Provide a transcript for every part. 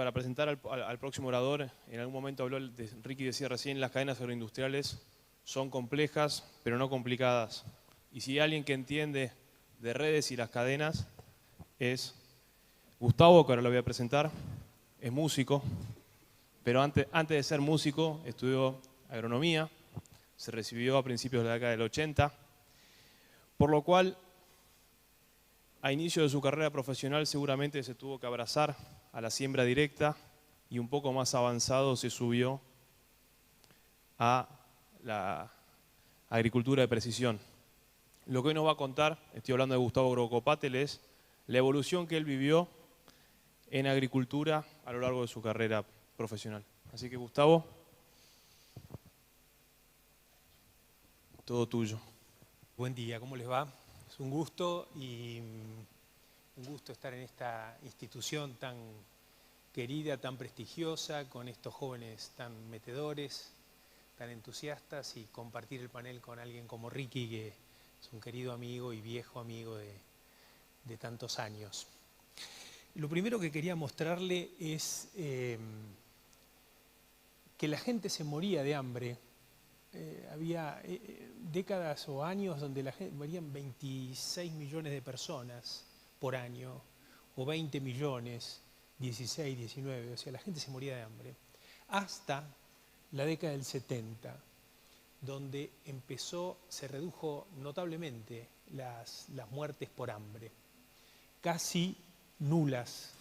para presentar al próximo orador, en algún momento Ricky decía recién, las cadenas agroindustriales son complejas, pero no complicadas. Y si hay alguien que entiende de redes y las cadenas, es Gustavo, que ahora lo voy a presentar. Es músico, pero antes de ser músico estudió agronomía, se recibió a principios de la década del 80, por lo cual a inicio de su carrera profesional seguramente se tuvo que abrazar a la siembra directa y un poco más avanzado se subió a la agricultura de precisión. Lo que hoy nos va a contar, estoy hablando de Gustavo Grocopatel, es la evolución que él vivió en agricultura a lo largo de su carrera profesional. Así que Gustavo, todo tuyo. Buen día, ¿cómo les va? Es un gusto estar en esta institución tan querida, tan prestigiosa, con estos jóvenes tan metedores, tan entusiastas y compartir el panel con alguien como Ricky, que es un querido amigo y viejo amigo de tantos años. Lo primero que quería mostrarle es que la gente se moría de hambre. Había décadas o años donde morían 26 millones de personas por año, o 20 millones, 16, 19, o sea, la gente se moría de hambre. Hasta la década del 70, donde se redujo notablemente las muertes por hambre, casi nulas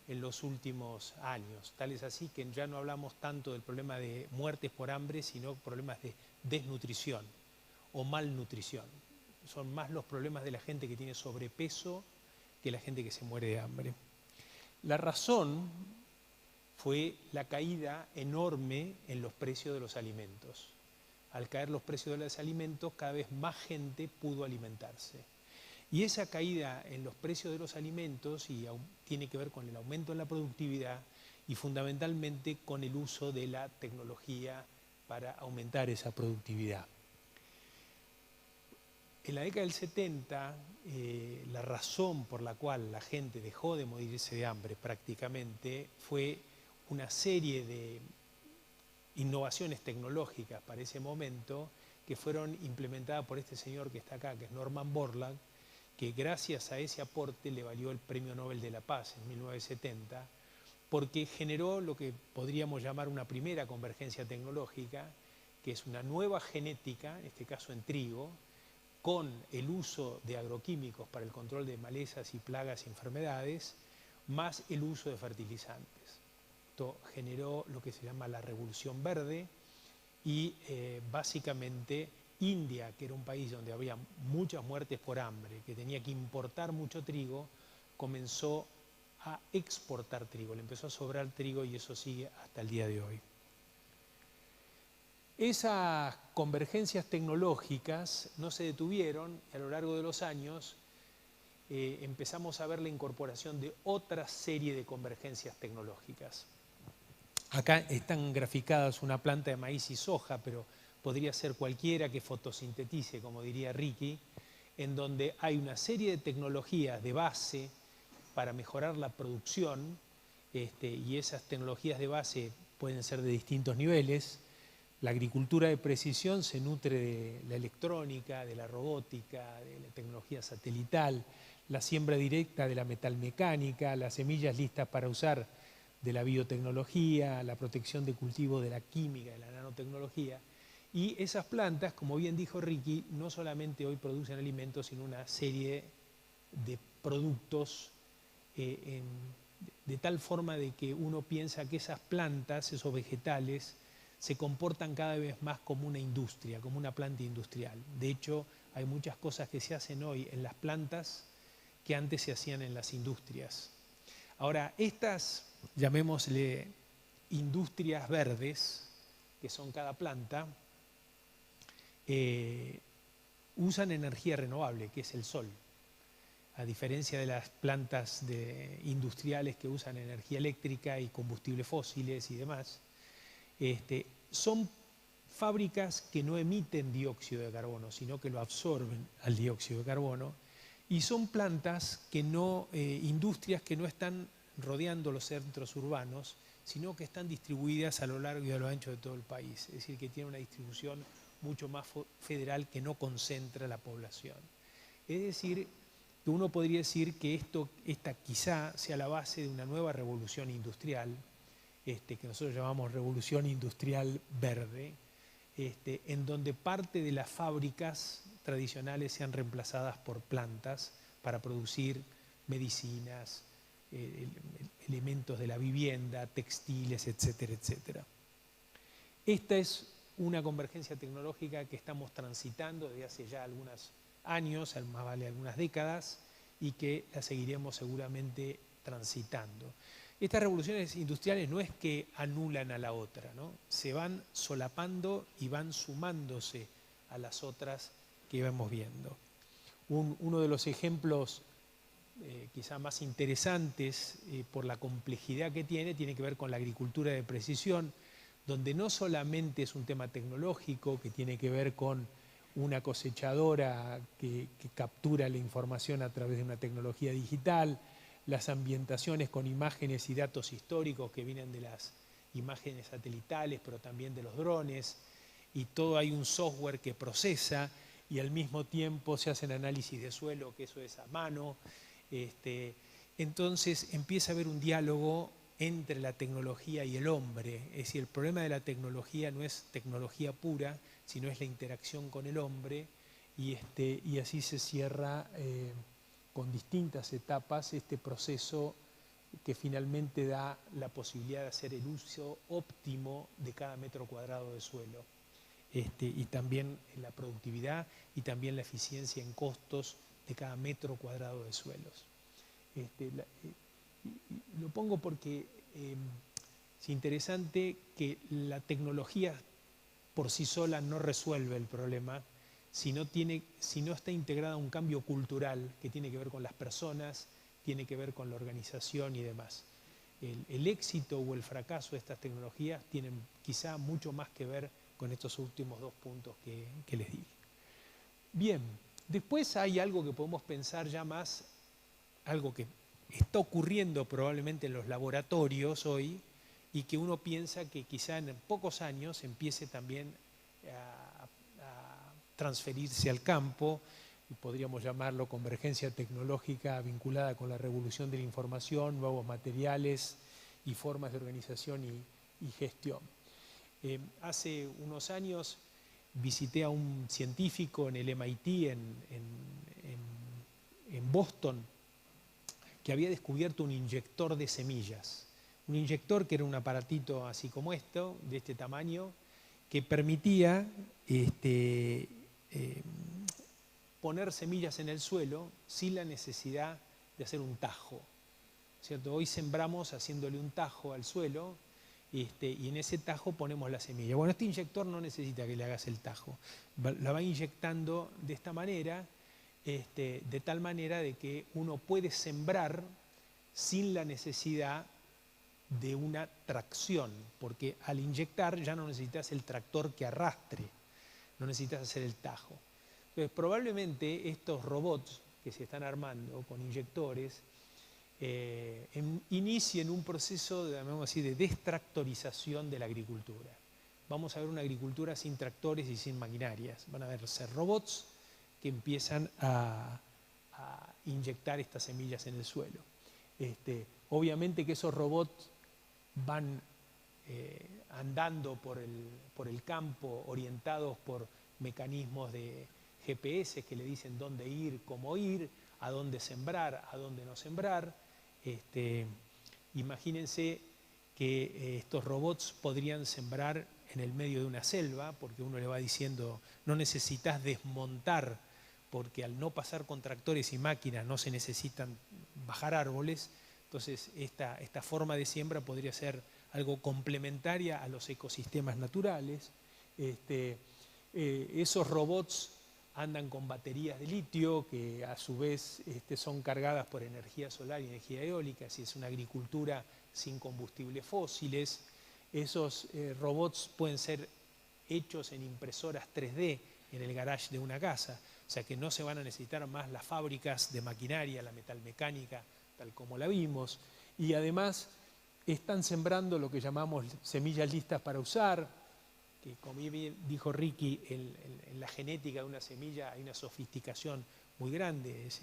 en los últimos años. Tal es así que ya no hablamos tanto del problema de muertes por hambre, sino problemas de desnutrición o malnutrición. Son más los problemas de la gente que tiene sobrepeso que la gente que se muere de hambre. La razón fue la caída enorme en los precios de los alimentos. Al caer los precios de los alimentos, cada vez más gente pudo alimentarse. Y esa caída en los precios de los alimentos tiene que ver con el aumento en la productividad y fundamentalmente con el uso de la tecnología para aumentar esa productividad. En la década del 70, la razón por la cual la gente dejó de morirse de hambre prácticamente fue una serie de innovaciones tecnológicas para ese momento que fueron implementadas por este señor que está acá, que es Norman Borlaug, que gracias a ese aporte le valió el Premio Nobel de la Paz en 1970, porque generó lo que podríamos llamar una primera convergencia tecnológica, que es una nueva genética, en este caso en trigo, con el uso de agroquímicos para el control de malezas y plagas y enfermedades, más el uso de fertilizantes. Esto generó lo que se llama la Revolución Verde y básicamente India, que era un país donde había muchas muertes por hambre, que tenía que importar mucho trigo, comenzó a exportar trigo, le empezó a sobrar trigo y eso sigue hasta el día de hoy. Esas convergencias tecnológicas no se detuvieron y a lo largo de los años empezamos a ver la incorporación de otra serie de convergencias tecnológicas. Acá están graficadas una planta de maíz y soja, pero podría ser cualquiera que fotosintetice, como diría Ricky, en donde hay una serie de tecnologías de base para mejorar la producción, y esas tecnologías de base pueden ser de distintos niveles. La agricultura de precisión se nutre de la electrónica, de la robótica, de la tecnología satelital, la siembra directa de la metalmecánica, las semillas listas para usar de la biotecnología, la protección de cultivo de la química, de la nanotecnología. Y esas plantas, como bien dijo Ricky, no solamente hoy producen alimentos, sino una serie de productos de tal forma de que uno piensa que esas plantas, esos vegetales, se comportan cada vez más como una industria, como una planta industrial. De hecho, hay muchas cosas que se hacen hoy en las plantas que antes se hacían en las industrias. Ahora, estas, llamémosle industrias verdes, que son cada planta, usan energía renovable, que es el sol. A diferencia de las plantas industriales que usan energía eléctrica y combustibles fósiles y demás, son fábricas que no emiten dióxido de carbono, sino que lo absorben al dióxido de carbono, y son plantas que industrias que no están rodeando los centros urbanos, sino que están distribuidas a lo largo y a lo ancho de todo el país. Es decir, que tiene una distribución mucho más federal que no concentra la población. Es decir, que uno podría decir que esta quizá sea la base de una nueva revolución industrial, que nosotros llamamos revolución industrial verde, en donde parte de las fábricas tradicionales sean reemplazadas por plantas para producir medicinas, elementos de la vivienda, textiles, etcétera, etcétera. Esta es una convergencia tecnológica que estamos transitando desde hace ya algunos años, más vale algunas décadas, y que la seguiremos seguramente transitando. Estas revoluciones industriales no es que anulan a la otra, ¿no? Se van solapando y van sumándose a las otras que vamos viendo. Uno de los ejemplos quizá más interesantes por la complejidad que tiene que ver con la agricultura de precisión, donde no solamente es un tema tecnológico que tiene que ver con una cosechadora que captura la información a través de una tecnología digital, las ambientaciones con imágenes y datos históricos que vienen de las imágenes satelitales, pero también de los drones, y todo hay un software que procesa y al mismo tiempo se hacen análisis de suelo, que eso es a mano. Entonces empieza a haber un diálogo entre la tecnología y el hombre. Es decir, el problema de la tecnología no es tecnología pura, sino es la interacción con el hombre, y así se cierra con distintas etapas este proceso que finalmente da la posibilidad de hacer el uso óptimo de cada metro cuadrado de suelo, y también la productividad y también la eficiencia en costos de cada metro cuadrado de suelos. Lo pongo porque es interesante que la tecnología por sí sola no resuelve el problema, si no está integrada a un cambio cultural que tiene que ver con las personas, tiene que ver con la organización y demás. El éxito o el fracaso de estas tecnologías tienen quizá mucho más que ver con estos últimos dos puntos que les dije. Bien, después hay algo que podemos pensar ya más, algo que está ocurriendo probablemente en los laboratorios hoy y que uno piensa que quizá en pocos años empiece también a transferirse al campo, y podríamos llamarlo convergencia tecnológica vinculada con la revolución de la información, nuevos materiales y formas de organización y gestión. Hace unos años visité a un científico en el MIT en Boston, que había descubierto un inyector de semillas. Un inyector que era un aparatito así como esto, de este tamaño, que permitía poner semillas en el suelo sin la necesidad de hacer un tajo, ¿cierto? Hoy sembramos haciéndole un tajo al suelo, y en ese tajo ponemos la semilla. Bueno, este inyector no necesita que le hagas el tajo, la va inyectando de esta manera, de tal manera de que uno puede sembrar sin la necesidad de una tracción, porque al inyectar ya no necesitas el tractor que arrastre, no necesitas hacer el tajo. Entonces, probablemente estos robots que se están armando con inyectores inicien un proceso, digamos así, de destractorización de la agricultura. Vamos a ver una agricultura sin tractores y sin maquinarias. Van a verse robots que empiezan a inyectar estas semillas en el suelo. Obviamente que esos robots van andando por el campo, orientados por mecanismos de GPS que le dicen dónde ir, cómo ir, a dónde sembrar, a dónde no sembrar. Imagínense que estos robots podrían sembrar en el medio de una selva, porque uno le va diciendo, no necesitas desmontar, porque al no pasar con tractores y máquinas no se necesitan bajar árboles. Entonces esta forma de siembra podría ser algo complementaria a los ecosistemas naturales. Esos robots andan con baterías de litio que a su vez son cargadas por energía solar y energía eólica, si es una agricultura sin combustibles fósiles. Esos robots pueden ser hechos en impresoras 3D en el garage de una casa, o sea que no se van a necesitar más las fábricas de maquinaria, la metalmecánica, tal como la vimos. Y además están sembrando lo que llamamos semillas listas para usar, que como bien dijo Ricky, en la genética de una semilla hay una sofisticación muy grande, es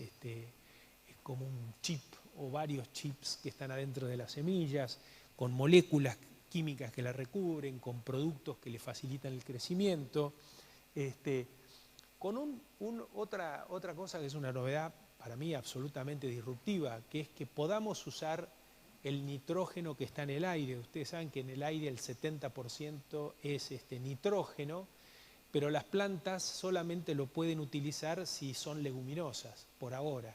como un chip o varios chips que están adentro de las semillas, con moléculas químicas que la recubren, con productos que le facilitan el crecimiento. Con otra cosa que es una novedad para mí absolutamente disruptiva, que es que podamos usar el nitrógeno que está en el aire. Ustedes saben que en el aire el 70% es nitrógeno, pero las plantas solamente lo pueden utilizar si son leguminosas, por ahora.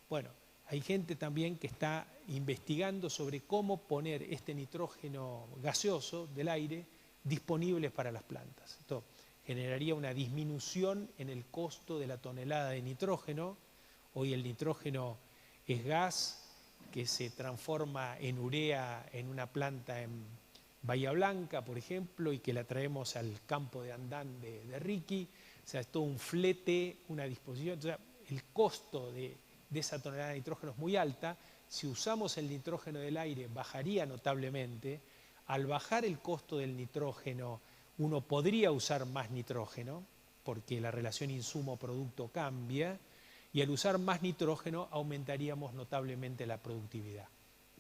Bueno, hay gente también que está investigando sobre cómo poner este nitrógeno gaseoso del aire disponible para las plantas. Esto generaría una disminución en el costo de la tonelada de nitrógeno. Hoy el nitrógeno es gas que se transforma en urea en una planta en Bahía Blanca, por ejemplo, y que la traemos al campo de Andán de Ricky. O sea, es todo un flete, una disposición. O sea, el costo de esa tonelada de nitrógeno es muy alta. Si usamos el nitrógeno del aire, bajaría notablemente. Al bajar el costo del nitrógeno, uno podría usar más nitrógeno, porque la relación insumo-producto cambia, y al usar más nitrógeno aumentaríamos notablemente la productividad.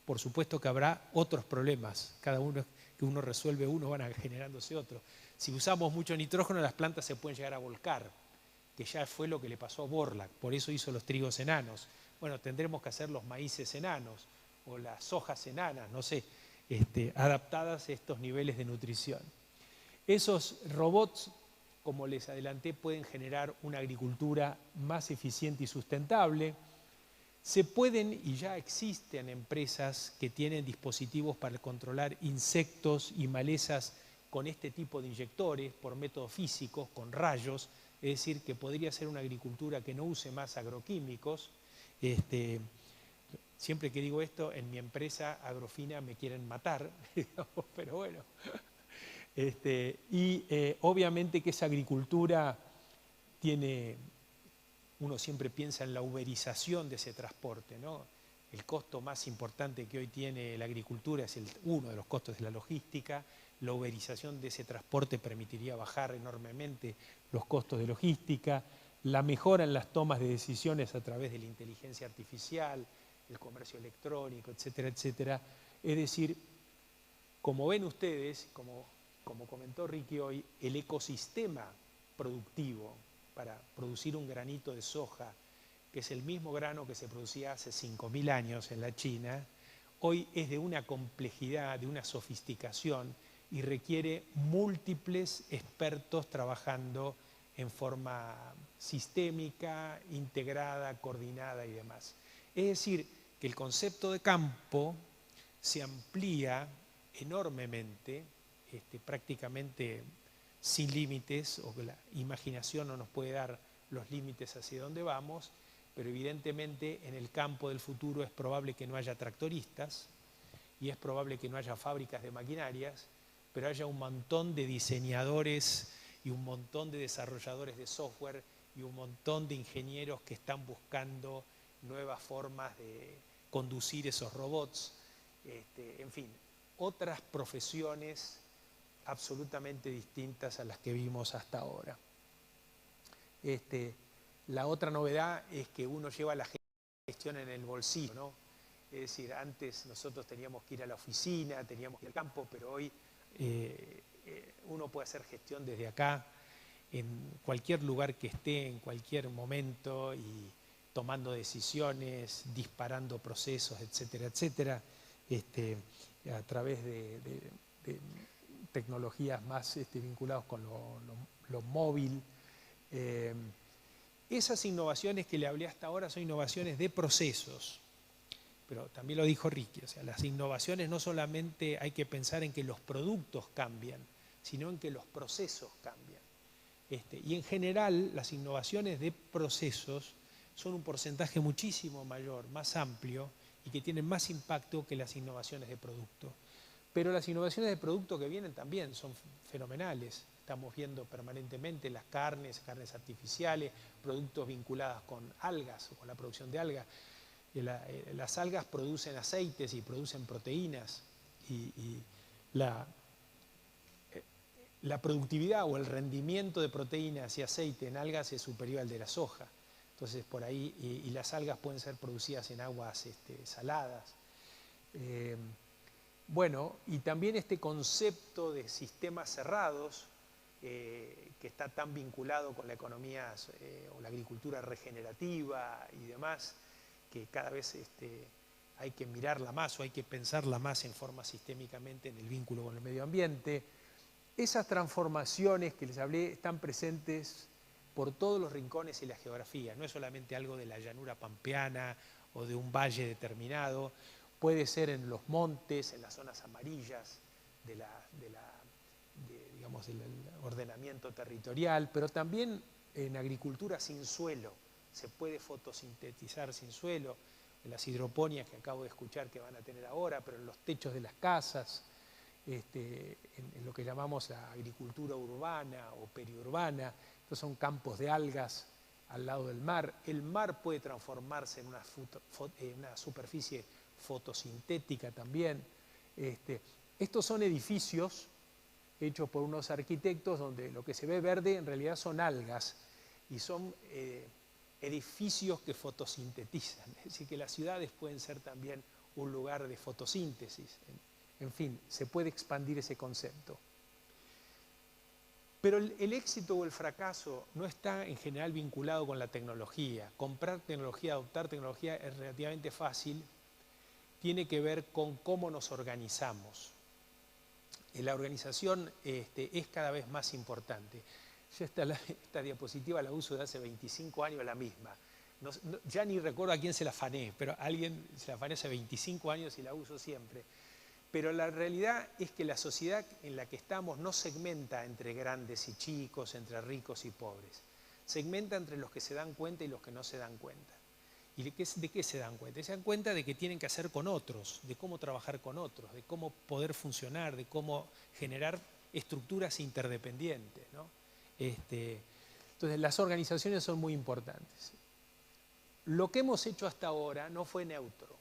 Por supuesto que habrá otros problemas, cada uno que uno resuelve uno van generándose otros. Si usamos mucho nitrógeno, las plantas se pueden llegar a volcar, que ya fue lo que le pasó a Borlaug, por eso hizo los trigos enanos. Bueno, tendremos que hacer los maíces enanos o las sojas enanas, no sé, adaptadas a estos niveles de nutrición. Esos robots, como les adelanté, pueden generar una agricultura más eficiente y sustentable. Se pueden, y ya existen empresas que tienen dispositivos para controlar insectos y malezas con este tipo de inyectores, por métodos físicos, con rayos, es decir, que podría ser una agricultura que no use más agroquímicos. Siempre que digo esto, en mi empresa Agrofina me quieren matar, pero bueno. Obviamente que esa agricultura tiene, uno siempre piensa en la uberización de ese transporte, ¿no? El costo más importante que hoy tiene la agricultura es uno de los costos de la logística. La uberización de ese transporte permitiría bajar enormemente los costos de logística, la mejora en las tomas de decisiones a través de la inteligencia artificial, el comercio electrónico, etcétera, etcétera. Es decir, como ven ustedes, como comentó Ricky hoy, el ecosistema productivo para producir un granito de soja, que es el mismo grano que se producía hace 5.000 años en la China, hoy es de una complejidad, de una sofisticación y requiere múltiples expertos trabajando en forma sistémica, integrada, coordinada y demás. Es decir, que el concepto de campo se amplía enormemente, prácticamente sin límites, o que la imaginación no nos puede dar los límites hacia dónde vamos, pero evidentemente en el campo del futuro es probable que no haya tractoristas y es probable que no haya fábricas de maquinarias, pero haya un montón de diseñadores y un montón de desarrolladores de software y un montón de ingenieros que están buscando nuevas formas de conducir esos robots, en fin, otras profesiones absolutamente distintas a las que vimos hasta ahora. La otra novedad es que uno lleva la gestión en el bolsillo, ¿no? Es decir, antes nosotros teníamos que ir a la oficina, teníamos que ir al campo, pero hoy uno puede hacer gestión desde acá, en cualquier lugar que esté, en cualquier momento, y tomando decisiones, disparando procesos, etcétera, etcétera, a través de tecnologías más vinculadas con lo móvil. Esas innovaciones que le hablé hasta ahora son innovaciones de procesos, pero también lo dijo Ricky, o sea, las innovaciones no solamente hay que pensar en que los productos cambian, sino en que los procesos cambian. Y en general las innovaciones de procesos son un porcentaje muchísimo mayor, más amplio, y que tienen más impacto que las innovaciones de producto. Pero las innovaciones de producto que vienen también son fenomenales. Estamos viendo permanentemente las carnes artificiales, productos vinculados con algas o con la producción de algas. Las algas producen aceites y producen proteínas y la productividad o el rendimiento de proteínas y aceite en algas es superior al de la soja. Entonces por ahí, y las algas pueden ser producidas en aguas saladas. Bueno, y también este concepto de sistemas cerrados, que está tan vinculado con la economía o la agricultura regenerativa y demás, que cada vez hay que mirarla más o hay que pensarla más en forma sistémicamente en el vínculo con el medio ambiente. Esas transformaciones que les hablé están presentes por todos los rincones y la geografía, no es solamente algo de la llanura pampeana o de un valle determinado, puede ser en los montes, en las zonas amarillas digamos, del ordenamiento territorial, pero también en agricultura sin suelo, se puede fotosintetizar sin suelo, en las hidroponias que acabo de escuchar que van a tener ahora, pero en los techos de las casas, en lo que llamamos la agricultura urbana o periurbana. Estos son campos de algas al lado del mar. El mar puede transformarse en una superficie fotosintética también. Estos son edificios hechos por unos arquitectos donde lo que se ve verde en realidad son algas y son edificios que fotosintetizan. Es decir, que las ciudades pueden ser también un lugar de fotosíntesis. En fin, se puede expandir ese concepto. Pero el éxito o el fracaso no está en general vinculado con la tecnología. Comprar tecnología, adoptar tecnología es relativamente fácil. Tiene que ver con cómo nos organizamos. La organización es cada vez más importante. Yo esta diapositiva la uso de hace 25 años la misma. Ya ni recuerdo a quién se la afané, pero a alguien se la afané hace 25 años y la uso siempre. Pero la realidad es que la sociedad en la que estamos no segmenta entre grandes y chicos, entre ricos y pobres. Segmenta entre los que se dan cuenta y los que no se dan cuenta. ¿Y de qué se dan cuenta? Se dan cuenta de que tienen que hacer con otros, de cómo trabajar con otros, de cómo poder funcionar, de cómo generar estructuras interdependientes, ¿no? Entonces las organizaciones son muy importantes. Lo que hemos hecho hasta ahora no fue neutro,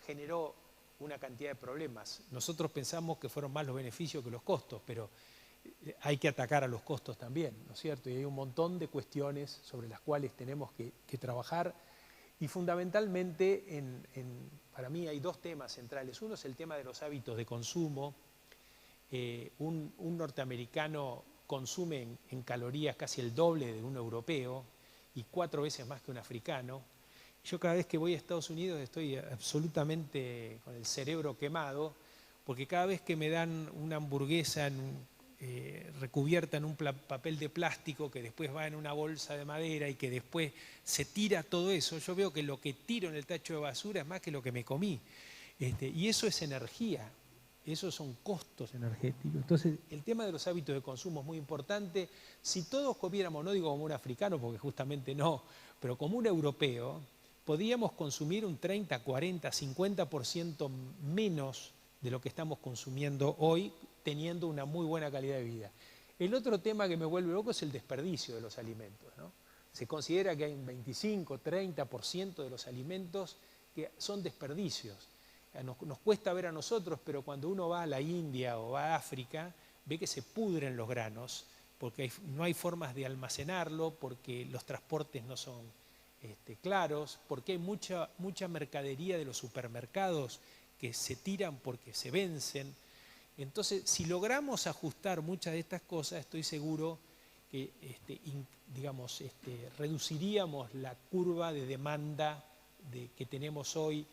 generó una cantidad de problemas. Nosotros pensamos que fueron más los beneficios que los costos, pero hay que atacar a los costos también, ¿no es cierto? Y hay un montón de cuestiones sobre las cuales tenemos que trabajar. Y fundamentalmente, para mí hay dos temas centrales. Uno es el tema de los hábitos de consumo. Un norteamericano consume en calorías casi el doble de un europeo y 4 veces más que un africano. Yo cada vez que voy a Estados Unidos estoy absolutamente con el cerebro quemado, porque cada vez que me dan una hamburguesa recubierta en un papel de plástico que después va en una bolsa de madera y que después se tira todo eso, yo veo que lo que tiro en el tacho de basura es más que lo que me comí. Y eso es energía, esos son costos energéticos. Entonces el tema de los hábitos de consumo es muy importante. Si todos comiéramos, no digo como un africano porque justamente no, pero como un europeo, podríamos consumir un 30, 40, 50% menos de lo que estamos consumiendo hoy, teniendo una muy buena calidad de vida. El otro tema que me vuelve loco es el desperdicio de los alimentos, ¿no? Se considera que hay un 25, 30% de los alimentos que son desperdicios. Nos cuesta ver a nosotros, pero cuando uno va a la India o va a África, ve que se pudren los granos, porque no hay formas de almacenarlo, porque los transportes no son claros, porque hay mucha mercadería de los supermercados que se tiran porque se vencen. Entonces, si logramos ajustar muchas de estas cosas, estoy seguro que reduciríamos la curva de demanda que tenemos hoy.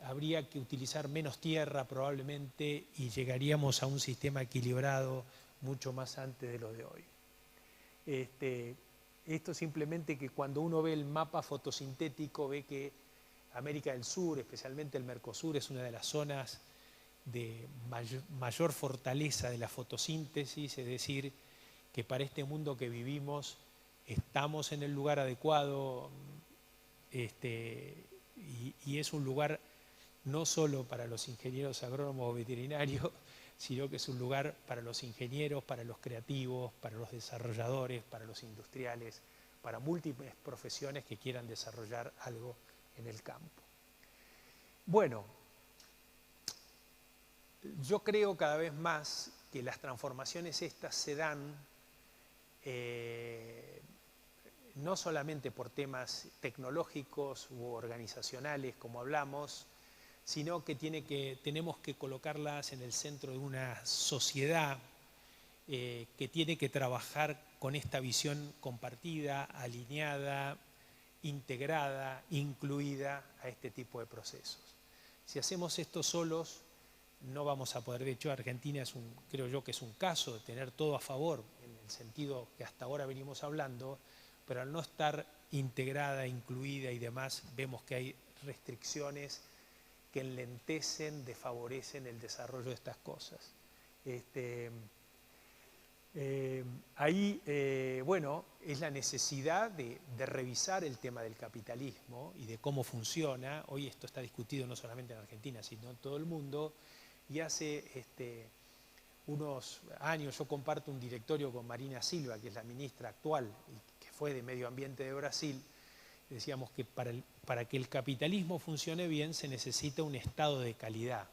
Habría que utilizar menos tierra probablemente y llegaríamos a un sistema equilibrado mucho más antes de lo de hoy. Esto simplemente que cuando uno ve el mapa fotosintético ve que América del Sur, especialmente el Mercosur, es una de las zonas de mayor fortaleza de la fotosíntesis, es decir, que para este mundo que vivimos estamos en el lugar adecuado y es un lugar no solo para los ingenieros agrónomos o veterinarios, sino que es un lugar para los ingenieros, para los creativos, para los desarrolladores, para los industriales, para múltiples profesiones que quieran desarrollar algo en el campo. Bueno, yo creo cada vez más que las transformaciones estas se dan no solamente por temas tecnológicos u organizacionales, como hablamos, sino que tenemos que colocarlas en el centro de una sociedad que tiene que trabajar con esta visión compartida, alineada, integrada, incluida a este tipo de procesos. Si hacemos esto solos, no vamos a poder. De hecho, Argentina creo yo que es un caso de tener todo a favor, en el sentido que hasta ahora venimos hablando, pero al no estar integrada, incluida y demás, vemos que hay restricciones que enlentecen, desfavorecen el desarrollo de estas cosas. Bueno, es la necesidad de revisar el tema del capitalismo y de cómo funciona. Hoy esto está discutido no solamente en Argentina, sino en todo el mundo. Y hace unos años yo comparto un directorio con Marina Silva, que es la ministra actual y que fue de Medio Ambiente de Brasil. Decíamos que para que el capitalismo funcione bien se necesita un estado de calidad.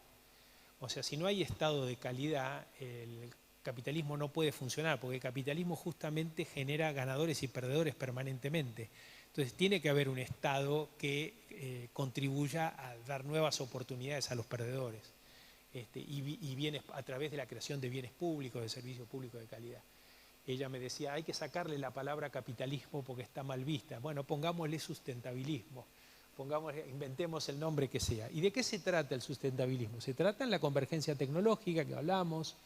O sea, si no hay estado de calidad, el capitalismo no puede funcionar, porque el capitalismo justamente genera ganadores y perdedores permanentemente. Entonces tiene que haber un Estado que contribuya a dar nuevas oportunidades a los perdedores y bienes, a través de la creación de bienes públicos, de servicios públicos de calidad. Ella me decía, hay que sacarle la palabra capitalismo porque está mal vista. Bueno, pongámosle sustentabilismo, inventemos el nombre que sea. ¿Y de qué se trata el sustentabilismo? Se trata en la convergencia tecnológica que hablamos,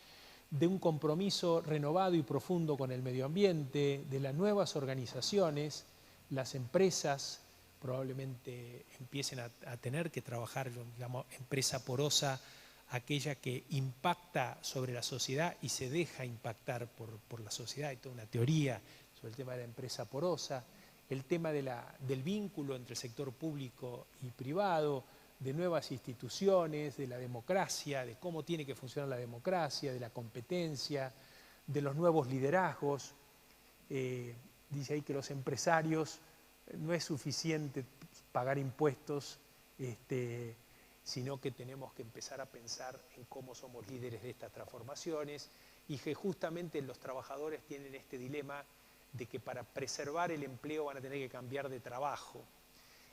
de un compromiso renovado y profundo con el medio ambiente, de las nuevas organizaciones, las empresas probablemente empiecen a tener que trabajar, yo llamo empresa porosa, aquella que impacta sobre la sociedad y se deja impactar por la sociedad. Hay toda una teoría sobre el tema de la empresa porosa, el tema del vínculo entre el sector público y privado, de nuevas instituciones, de la democracia, de cómo tiene que funcionar la democracia, de la competencia, de los nuevos liderazgos. Dice ahí que los empresarios no es suficiente pagar impuestos, sino que tenemos que empezar a pensar en cómo somos líderes de estas transformaciones y que justamente los trabajadores tienen este dilema de que para preservar el empleo van a tener que cambiar de trabajo.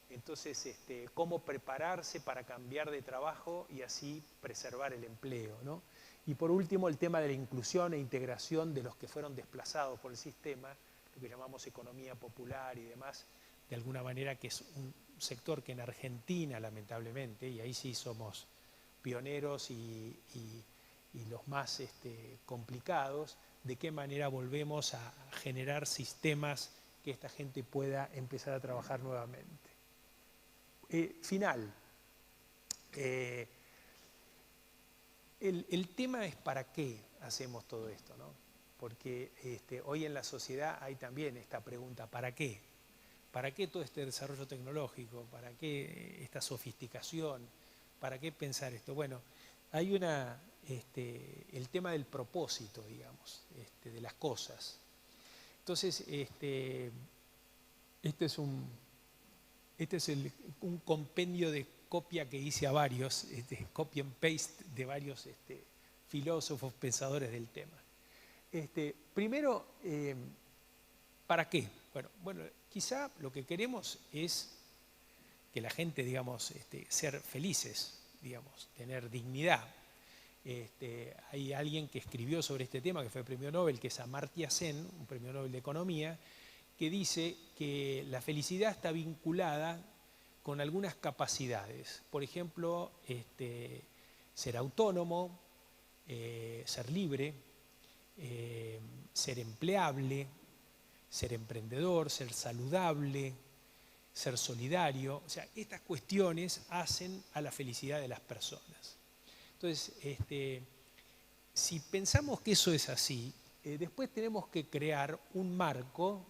Entonces, cómo prepararse para cambiar de trabajo y así preservar el empleo, ¿no? Y por último, el tema de la inclusión e integración de los que fueron desplazados por el sistema, lo que llamamos economía popular y demás, de alguna manera que es un sector que en Argentina, lamentablemente, y ahí sí somos pioneros y los más complicados, de qué manera volvemos a generar sistemas que esta gente pueda empezar a trabajar nuevamente. Final. El tema es para qué hacemos todo esto, ¿no? Porque hoy en la sociedad hay también esta pregunta, ¿para qué? ¿Para qué todo este desarrollo tecnológico? ¿Para qué esta sofisticación? ¿Para qué pensar esto? Bueno, hay el tema del propósito, digamos, de las cosas. Entonces, este es un compendio de copia que hice a varios, copy and paste de varios filósofos, pensadores del tema. Primero, ¿para qué? Bueno, quizá lo que queremos es que la gente, digamos, ser felices, digamos, tener dignidad. Hay alguien que escribió sobre este tema, que fue premio Nobel, que es Amartya Sen, un premio Nobel de Economía, que dice que la felicidad está vinculada con algunas capacidades. Por ejemplo, ser autónomo, ser libre, ser empleable, ser emprendedor, ser saludable, ser solidario. O sea, estas cuestiones hacen a la felicidad de las personas. Entonces, si pensamos que eso es así, después tenemos que crear un marco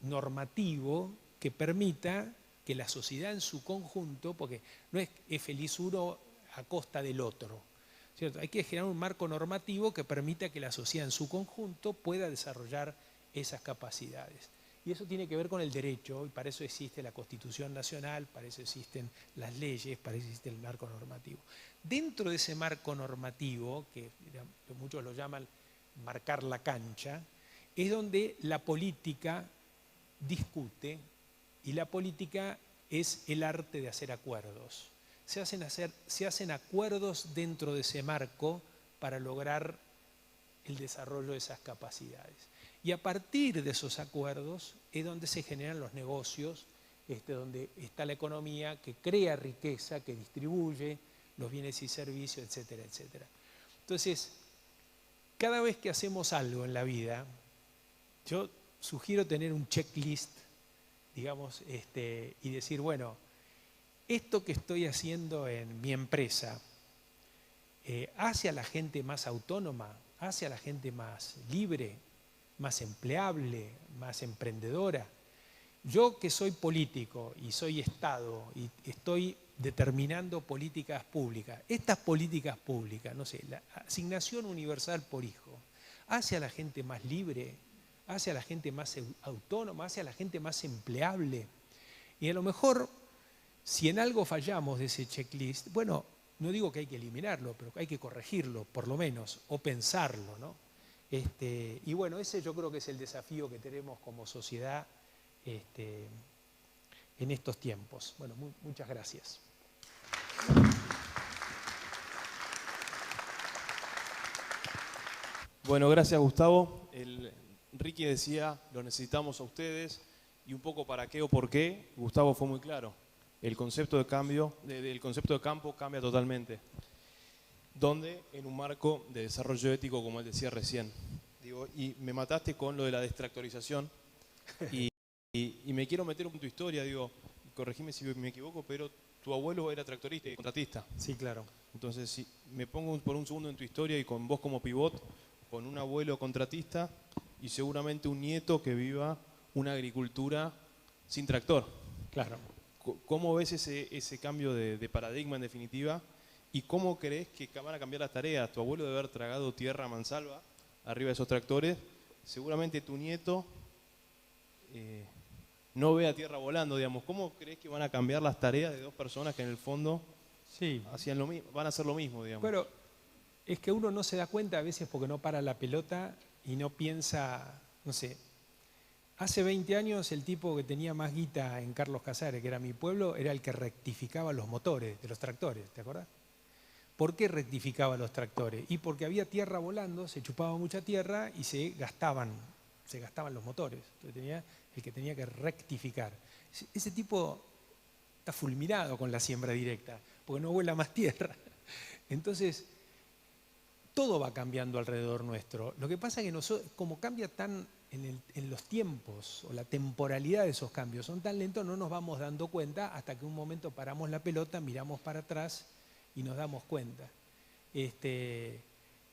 normativo que permita que la sociedad en su conjunto, porque no es feliz uno a costa del otro, ¿cierto? Hay que generar un marco normativo que permita que la sociedad en su conjunto pueda desarrollar esas capacidades. Y eso tiene que ver con el derecho, y para eso existe la Constitución Nacional, para eso existen las leyes, para eso existe el marco normativo. Dentro de ese marco normativo, que muchos lo llaman marcar la cancha, es donde la política discute, y la política es el arte de hacer acuerdos. Se hacen acuerdos dentro de ese marco para lograr el desarrollo de esas capacidades. Y a partir de esos acuerdos es donde se generan los negocios, donde está la economía que crea riqueza, que distribuye los bienes y servicios, etcétera, etcétera. Entonces, cada vez que hacemos algo en la vida, yo sugiero tener un checklist, digamos, y decir, bueno, esto que estoy haciendo en mi empresa, ¿hace a la gente más autónoma? ¿Hace a la gente más libre? ¿Más empleable? ¿Más emprendedora? Yo que soy político y soy Estado y estoy determinando políticas públicas, estas políticas públicas, no sé, la asignación universal por hijo, ¿hace a la gente más libre? ¿Hace a la gente más autónoma? ¿Hace a la gente más empleable? Y a lo mejor, si en algo fallamos de ese checklist, bueno, no digo que hay que eliminarlo, pero hay que corregirlo, por lo menos, o pensarlo, ¿no? Y bueno, ese yo creo que es el desafío que tenemos como sociedad en estos tiempos. Bueno, muchas gracias. Bueno, gracias Gustavo. Ricky decía, lo necesitamos a ustedes, y un poco para qué o por qué, Gustavo fue muy claro. El concepto de cambio, el concepto de campo cambia totalmente. Donde en un marco de desarrollo ético, como él decía recién. Digo, y me mataste con lo de la destractorización, y me quiero meter un poco en tu historia, digo, corregime si me equivoco, pero tu abuelo era tractorista y contratista. Sí, claro. Entonces, si me pongo por un segundo en tu historia y con vos como pivot, con un abuelo contratista y seguramente un nieto que viva una agricultura sin tractor. Claro. ¿Cómo ves ese cambio de paradigma en definitiva? ¿Y cómo crees que van a cambiar las tareas? Tu abuelo debe haber tragado tierra a mansalva arriba de esos tractores. Seguramente tu nieto no ve a tierra volando, digamos. ¿Cómo crees que van a cambiar las tareas de dos personas que en el fondo hacían lo mismo, van a hacer lo mismo, digamos? Bueno, es que uno no se da cuenta a veces porque no para la pelota y no piensa, no sé. Hace 20 años el tipo que tenía más guita en Carlos Casares, que era mi pueblo, era el que rectificaba los motores de los tractores, ¿te acordás? ¿Por qué rectificaba los tractores? Y porque había tierra volando, se chupaba mucha tierra y se gastaban los motores. Entonces tenía el que tenía que rectificar. Ese tipo está fulminado con la siembra directa, porque no vuela más tierra. Entonces, todo va cambiando alrededor nuestro. Lo que pasa es que nosotros, como cambia tan en los tiempos o la temporalidad de esos cambios son tan lentos, no nos vamos dando cuenta hasta que un momento paramos la pelota, miramos para atrás y nos damos cuenta.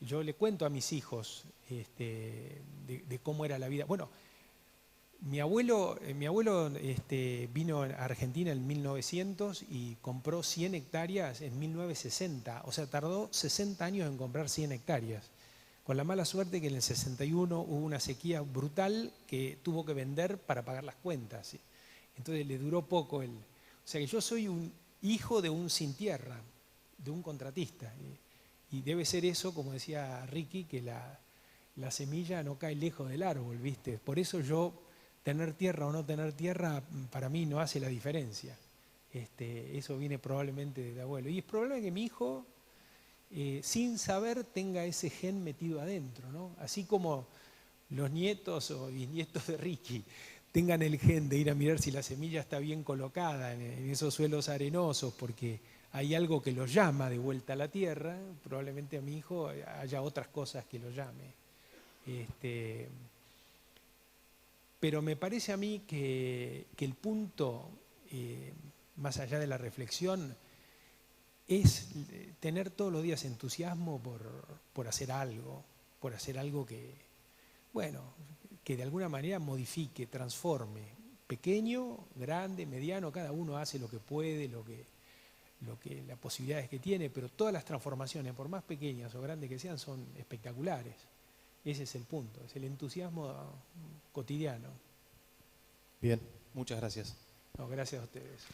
Yo le cuento a mis hijos de cómo era la vida. Bueno, mi abuelo vino a Argentina en 1900 y compró 100 hectáreas en 1960. O sea, tardó 60 años en comprar 100 hectáreas. Con la mala suerte que en el 61 hubo una sequía brutal que tuvo que vender para pagar las cuentas. Entonces le duró poco. O sea que yo soy un hijo de un sin tierra, de un contratista. Y debe ser eso, como decía Ricky, que la semilla no cae lejos del árbol, ¿viste? Por eso yo, tener tierra o no tener tierra, para mí no hace la diferencia. Eso viene probablemente de abuelo. Y es probable que mi hijo, sin saber, tenga ese gen metido adentro, ¿no? Así como los nietos o bisnietos de Ricky tengan el gen de ir a mirar si la semilla está bien colocada en esos suelos arenosos, porque hay algo que lo llama de vuelta a la tierra, probablemente a mi hijo haya otras cosas que lo llame. Pero me parece a mí que el punto, más allá de la reflexión, es tener todos los días entusiasmo por hacer algo que, bueno, que de alguna manera modifique, transforme. Pequeño, grande, mediano, cada uno hace lo que puede, las posibilidades que tiene, pero todas las transformaciones, por más pequeñas o grandes que sean, son espectaculares. Ese es el punto, es el entusiasmo cotidiano. Bien, muchas gracias. No, gracias a ustedes.